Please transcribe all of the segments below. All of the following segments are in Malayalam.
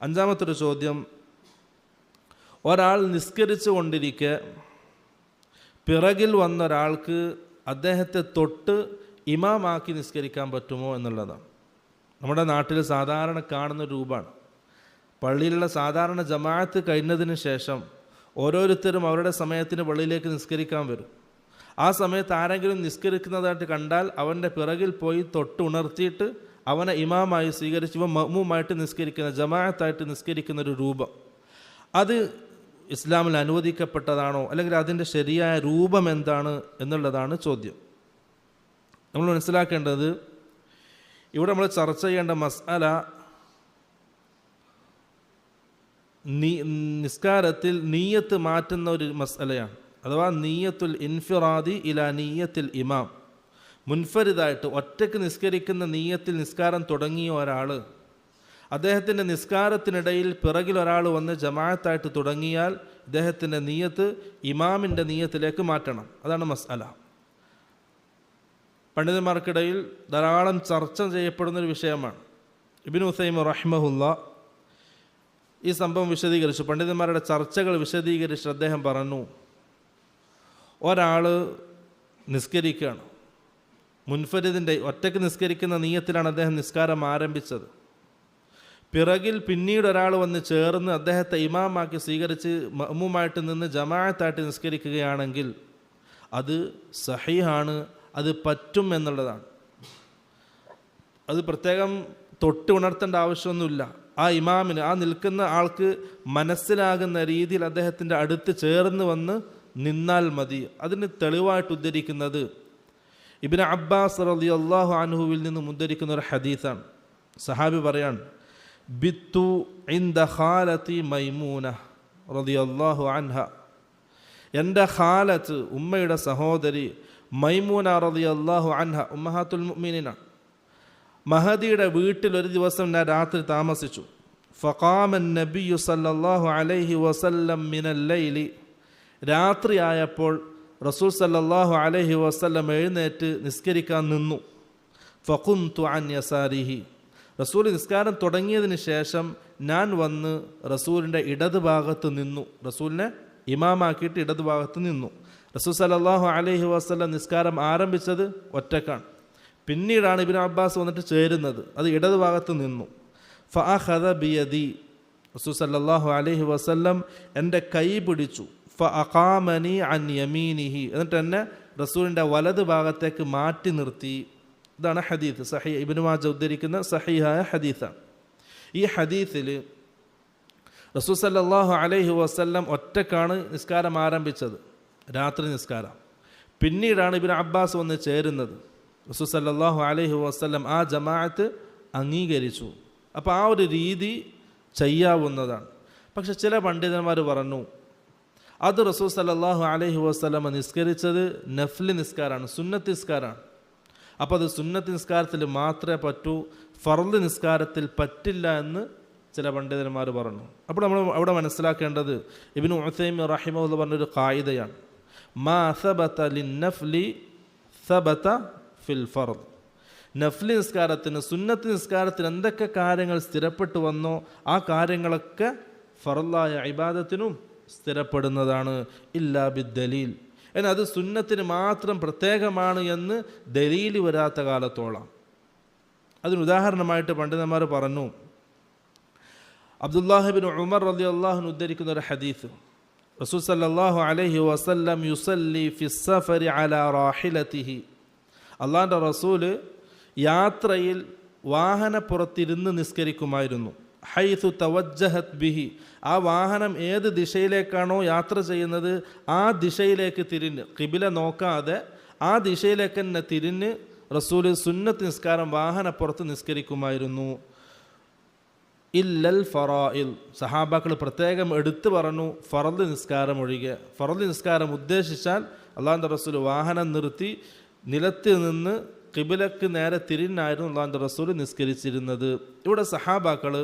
അഞ്ചാമത്തൊരു ചോദ്യം, ഒരാൾ നിസ്കരിച്ചു കൊണ്ടിരിക്കെ പിറകിൽ വന്ന ഒരാൾക്ക് അദ്ദേഹത്തെ തൊട്ട് ഇമാമാക്കി നിസ്കരിക്കാൻ പറ്റുമോ എന്നുള്ളതാണ്. നമ്മുടെ നാട്ടിൽ സാധാരണ കാണുന്ന രൂപമാണ്. പള്ളിയിലുള്ള സാധാരണ ജമാഅത്ത് കഴിഞ്ഞതിന് ശേഷം ഓരോരുത്തരും അവരുടെ സമയത്തിന് പള്ളിയിലേക്ക് നിസ്കരിക്കാൻ വരും. ആ സമയത്ത് ആരെങ്കിലും നിസ്കരിക്കുന്നതായിട്ട് കണ്ടാൽ അവൻ്റെ പിറകിൽ പോയി തൊട്ട് ഉണർത്തിയിട്ട് അവനെ ഇമാമായി സ്വീകരിച്ച് ഇവ മഅ്മൂമായിട്ട് നിസ്കരിക്കുന്ന, ജമാഅത്തായിട്ട് നിസ്കരിക്കുന്ന ഒരു രൂപം, അത് ഇസ്ലാമിൽ അനുവദിക്കപ്പെട്ടതാണോ, അല്ലെങ്കിൽ അതിൻ്റെ ശരിയായ രൂപം എന്താണ് എന്നുള്ളതാണ് ചോദ്യം. നമ്മൾ മനസ്സിലാക്കേണ്ടത്, ഇവിടെ നമ്മൾ ചർച്ച ചെയ്യേണ്ട മസ്അല നിസ്കാരത്തിൽ നീയത്ത് മാറ്റുന്ന ഒരു മസ്അലയാണ്. അഥവാ നീയത്തുൽ ഇൻഫിറാദി ഇലാ നീയത്തിൽ ഇമാം. മുൻഫരിദായിട്ട് ഒറ്റയ്ക്ക് നിസ്കരിക്കുന്ന നീയത്തിൽ നിസ്കാരം തുടങ്ങിയ ഒരാൾ അദ്ദേഹത്തിൻ്റെ നിസ്കാരത്തിനിടയിൽ പിറകിൽ ഒരാൾ വന്ന് ജമാഅത്തായിട്ട് തുടങ്ങിയാൽ ഇദ്ദേഹത്തിൻ്റെ നീയത്ത് ഇമാമിൻ്റെ നീയത്തിലേക്ക് മാറ്റണം. അതാണ് മസ്അല. പണ്ഡിതന്മാർക്കിടയിൽ ധാരാളം ചർച്ച ചെയ്യപ്പെടുന്നൊരു വിഷയമാണ്. ഇബ്നു ഉസൈമീൻ റഹിമഹുല്ലാ ഈ സംഭവം വിശദീകരിച്ചു. പണ്ഡിതന്മാരുടെ ചർച്ചകൾ വിശദീകരിച്ച് അദ്ദേഹം പറഞ്ഞു, ഒരാൾ നിസ്കരിക്കുകയാണ്, മുൻഫരിദിൻ്റെ ഒറ്റയ്ക്ക് നിസ്കരിക്കുന്ന നീയത്തിലാണ് അദ്ദേഹം നിസ്കാരം ആരംഭിച്ചത്. പിറകിൽ പിന്നീട് ഒരാൾ വന്ന് ചേർന്ന് അദ്ദേഹത്തെ ഇമാമാക്കി സ്വീകരിച്ച് മഅ്മൂമായിട്ട് നിന്ന് ജമാഅത്തായിട്ട് നിസ്കരിക്കുകയാണെങ്കിൽ അത് സഹീഹാണ്, അത് പറ്റും എന്നുള്ളതാണ്. അത് പ്രത്യേകം തൊട്ട് ഉണർത്തേണ്ട ആവശ്യമൊന്നുമില്ല. ആ ഇമാമിന്, ആ നിൽക്കുന്ന ആൾക്ക് മനസ്സിലാകുന്ന രീതിയിൽ അദ്ദേഹത്തിൻ്റെ അടുത്ത് ചേർന്ന് വന്ന് നിന്നാൽ മതി. അതിന് തെളിവായിട്ട് ഉദ്ധരിക്കുന്നത് ഇബ്നു അബ്ബാസ് റളിയല്ലാഹു അൻഹുവിൽ നിന്നും ഉദ്ധരിക്കുന്ന ഒരു ഹദീസാണ്. സഹാബി പറയാൻ, ബിത്തു ഇൻദ ഖാലതി മൈമൂന റളിയല്ലാഹു അൻഹ, എൻ്റെ ഖാലത്ത് ഉമ്മയുടെ സഹോദരി മൈമൂന റളിയല്ലാഹു അൻഹ ഉമ്മഹാത്തുൽ മുഅ്മിനീന, മഹദിയുടെ വീട്ടിൽ ഒരു ദിവസം ഞാൻ രാത്രി താമസിച്ചു. ഫഖാമൻ നബിയു സല്ലല്ലാഹു അലൈഹി വസല്ലം മിനൽ ലൈലി, രാത്രിയായപ്പോൾ റസൂൽ സല്ലല്ലാഹു അലൈഹി വസല്ലം എഴുന്നേറ്റ് നിസ്കരിക്കാൻ നിന്നു. ഫഖുംതു അൻ യസാരിഹി, റസൂൽ നിസ്കാരം തുടങ്ങിയതിന് ശേഷം ഞാൻ വന്ന് റസൂലിൻ്റെ ഇടതുഭാഗത്ത് നിന്നു. റസൂലിനെ ഇമാമാക്കിയിട്ട് ഇടതുഭാഗത്ത് നിന്നു. റസൂൽ സല്ലല്ലാഹു അലൈഹി വസല്ലം നിസ്കാരം ആരംഭിച്ചത് ഒറ്റക്കാണ്. പിന്നീടാണ് ഇബ്നു അബ്ബാസ് വന്നിട്ട് ചേരുന്നത്. അത് ഇടതുഭാഗത്ത് നിന്നു. ഫഅഖദ ബിയദി, റസൂൽ സല്ലല്ലാഹു അലൈഹി വസല്ലം എൻ്റെ കൈ പിടിച്ചു. ഫഅഖാമനി അൻ യമീനിഹി, എന്നിട്ട് എന്നെ റസൂലിൻ്റെ വലത് ഭാഗത്തേക്ക് മാറ്റി നിർത്തി. ഇതാണ് ഹദീത്ത്. സഹീഹ് ഇബ്നു മാജ ഉദ്ധരിക്കുന്ന സഹീഹായ ഹദീത്താണ്. ഈ ഹദീത്തിൽ റസൂൽ സല്ലല്ലാഹു അലൈഹി വസല്ലം ഒറ്റക്കാണ് നിസ്കാരം ആരംഭിച്ചത്, രാത്രി നിസ്കാരം. പിന്നീടാണ് ഇബ്നു അബ്ബാസ് വന്ന് ചേരുന്നത്. റസൂൽ സല്ലല്ലാഹു അലൈഹി വസല്ലം ആ ജമാഅത്ത് അംഗീകരിച്ചു. അപ്പോൾ ആ ഒരു രീതി ചെയ്യാവുന്നതാണ്. പക്ഷെ ചില പണ്ഡിതന്മാർ പറഞ്ഞു, അത് റസൂൽ സല്ലല്ലാഹു അലൈഹി വസല്ലം നിസ്കരിച്ചത് നഫ്ല് നിസ്കാരമാണ്, സുന്നത്ത് നിസ്കാരമാണ്. അപ്പോൾ അത് സുന്നത്ത് നിസ്കാരത്തിൽ മാത്രമേ പറ്റൂ, ഫർദ് നിസ്കാരത്തിൽ പറ്റില്ല എന്ന് ചില പണ്ഡിതന്മാർ പറഞ്ഞു. അപ്പോൾ നമ്മൾ അവിടെ മനസ്സിലാക്കേണ്ടത് ഇബ്നു ഉസൈമീൻ റഹിമഹുല്ലാഹ് പറഞ്ഞൊരു ഖായിദയാണ്, മാ സബത ലിന്നഫ്ലി സബത ഫിൽ ഫർദ്. നഫ്ലി നിസ്കാരത്തിന്, സുന്നത്ത് നിസ്കാരത്തിന് എന്തൊക്കെ കാര്യങ്ങൾ സ്ഥിരപ്പെട്ടു വന്നോ ആ കാര്യങ്ങളൊക്കെ ഫർദായ ഇബാദത്തിനും സ്ഥിരപ്പെടുന്നതാണ്. ഇല്ലാ ബിദ്ദലീൽ, എന്നാൽ അത് സുന്നത്തിന് മാത്രം പ്രത്യേകമാണ് എന്ന് ദലീല് വരാത്ത കാലത്തോളം. അതിന് ഉദാഹരണമായിട്ട് പണ്ഡിതന്മാർ പറഞ്ഞു, അബ്ദുല്ലാഹി ബിൻ ഉമർ റളിയല്ലാഹു അൻഹു ഉദ്ധരിക്കുന്ന ഒരു ഹദീസ്, റസൂൽ സല്ലല്ലാഹു അലൈഹി വസല്ലം യുസല്ലി ഫിസ് സഫരി അലാ റാഹിലതിഹി, അള്ളാഹുവിൻ്റെ റസൂല് യാത്രയിൽ വാഹനപ്പുറത്തിരുന്ന് നിസ്കരിക്കുമായിരുന്നു. ഹൈസു തവജ്ജഹത് ബിഹി, ആ വാഹനം ഏത് ദിശയിലേക്കാണോ യാത്ര ചെയ്യുന്നത് ആ ദിശയിലേക്ക് തിരിഞ്ഞ്, ഖിബില നോക്കാതെ ആ ദിശയിലേക്ക് തന്നെ തിരിഞ്ഞ് റസൂല് സുന്നത്ത് നിസ്കാരം വാഹനപ്പുറത്ത് നിസ്കരിക്കുമായിരുന്നു. ഇല്ലൽ ഫറാഇൽ, സഹാബാക്കൾ പ്രത്യേകം എടുത്തു പറഞ്ഞു ഫർദ് നിസ്കാരം ഒഴികെ. ഫർദ് നിസ്കാരം ഉദ്ദേശിച്ചാൽ അള്ളാഹുവിൻ്റെ റസൂല് വാഹനം നിർത്തി നിലത്ത് നിന്ന് ഖിബിലക്ക് നേരെ തിരിഞ്ഞായിരുന്നു അള്ളാഹുവിൻ്റെ റസൂല് നിസ്കരിച്ചിരുന്നത്. ഇവിടെ സഹാബാക്കൾ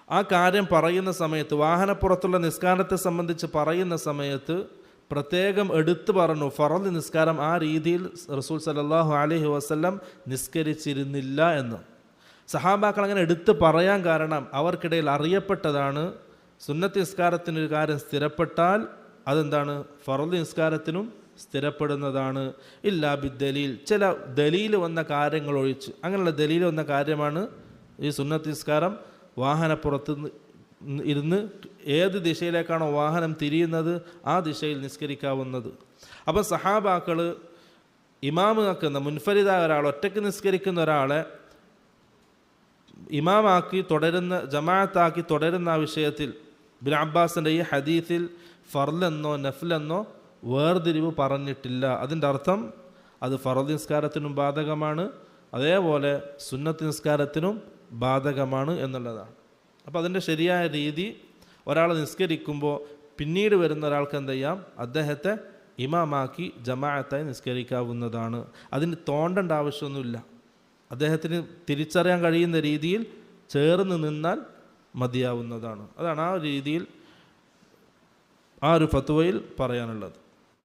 ആ കാര്യം പറയുന്ന സമയത്ത്, വാഹനപ്പുറത്തുള്ള നിസ്കാരത്തെ സംബന്ധിച്ച് പറയുന്ന സമയത്ത് പ്രത്യേകം എടുത്തു പറഞ്ഞു ഫർദ് നിസ്കാരം ആ രീതിയിൽ റസൂൽ സല്ലല്ലാഹു അലൈഹി വസല്ലം നിസ്കരിച്ചിരുന്നില്ല എന്ന്. സഹാബാക്കൾ അങ്ങനെ എടുത്ത് പറയാൻ കാരണം അവർക്കിടയിൽ അറിയപ്പെട്ടതാണ് സുന്നത്ത് നിസ്കാരത്തിനൊരു കാര്യം സ്ഥിരപ്പെട്ടാൽ അതെന്താണ് ഫർദ് നിസ്കാരത്തിനും സ്ഥിരപ്പെടുന്നതാണ്. ഇല്ലാ ബിദ്ദലീൽ, ചില ദലീൽ വന്ന കാര്യങ്ങൾ ഒഴിച്ച്. അങ്ങനെയുള്ള ദലീൽ വന്ന കാര്യമാണ് ഈ സുന്നത്ത് നിസ്കാരം വാഹനപ്പുറത്ത് ഇരുന്ന് ഏത് ദിശയിലേക്കാണോ വാഹനം തിരിയുന്നത് ആ ദിശയിൽ നിസ്കരിക്കാവുന്നത്. അപ്പം സഹാബാക്കൾ ഇമാമാക്കുന്ന മുൻഫരിദായ ഒരാൾ, ഒറ്റയ്ക്ക് നിസ്കരിക്കുന്ന ഒരാളെ ഇമാമാക്കി തുടരുന്ന, ജമാഅത്താക്കി തുടരുന്ന ആ വിഷയത്തിൽ ഇബ്നു അബ്ബാസിൻ്റെ ഈ ഹദീസിൽ ഫർലെന്നോ നഫ്ലെന്നോ വേർതിരിവ് പറഞ്ഞിട്ടില്ല. അതിൻ്റെ അർത്ഥം അത് ഫർദ് നിസ്കാരത്തിനും ബാധകമാണ്, അതേപോലെ സുന്നത്ത് നിസ്കാരത്തിനും ബാധകമാണ് എന്നുള്ളതാണ്. അപ്പോൾ അതിൻ്റെ ശരിയായ രീതി, ഒരാൾ നിസ്കരിക്കുമ്പോൾ പിന്നീട് വരുന്ന ഒരാൾക്ക് എന്ത് ചെയ്യാം, അദ്ദേഹത്തെ ഇമാമാക്കി ജമാഅത്തായി നിസ്കരിക്കാവുന്നതാണ്. അതിന് തോണ്ടേണ്ട ആവശ്യമൊന്നുമില്ല. അദ്ദേഹത്തിന് തിരിച്ചറിയാൻ കഴിയുന്ന രീതിയിൽ ചേർന്ന് നിന്നാൽ മതിയാവുന്നതാണ്. അതാണ് ആ രീതിയിൽ ആ ഒരു ഫത്വയിൽ പറയാനുള്ളത്.